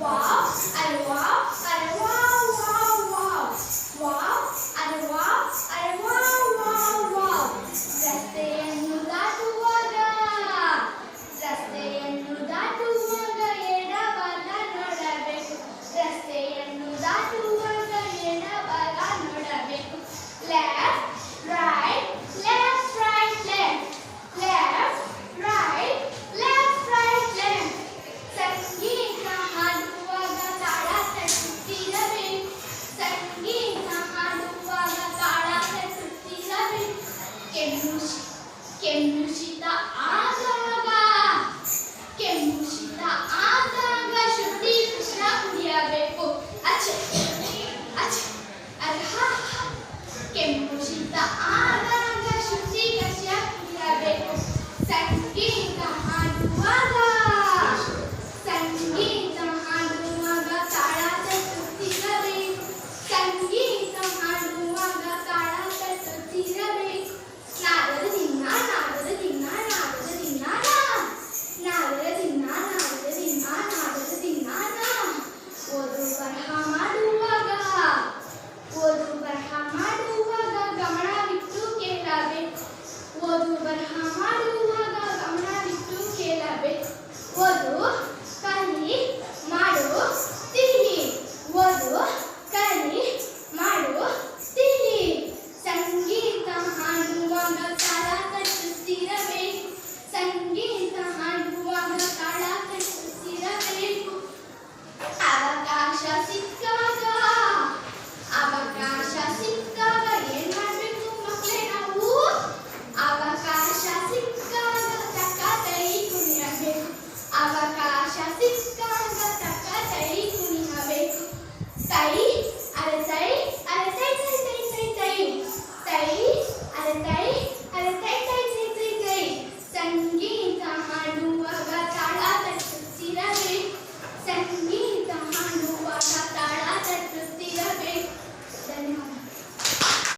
wow ಅರೆ wow ಅರೆ wow wow wow wow ಅರೆ ವಾವ್ ಅರೆ ವಾವ್ ವಾವ್ ವಾವ್ ರಸ್ತೆಯನ್ನು ದಾಟುವಾಗ ಎಡಬಲ ನೋಡಬೇಕು ರಸ್ತೆಯನ್ನು ದಾಟುವಾಗ ಎಡಬಲ ನೋಡಬೇಕು left right left right left left right left right left ಸಂಗೀತ ಹಾಡುವಾಗ ತಾಳ ತಟ್ಟುತ್ತಿರಬೇಕು ಸಂಗೀತ ಹಾಡುವಾಗ ತಾಳ ತಟ್ಟುತ್ತಿರಬೇಕು ಕೆಮ್ಮುಶಿತ ಆದಾಗ ಶುದ್ಧಿ ಕೃಷ್ಣ ಕುಡಿಯಬೇಕು ಅಚ್ಚ ಅಚ್ಚ ಅರ್ಹ ಕೆಮ್ಮುಶಿತ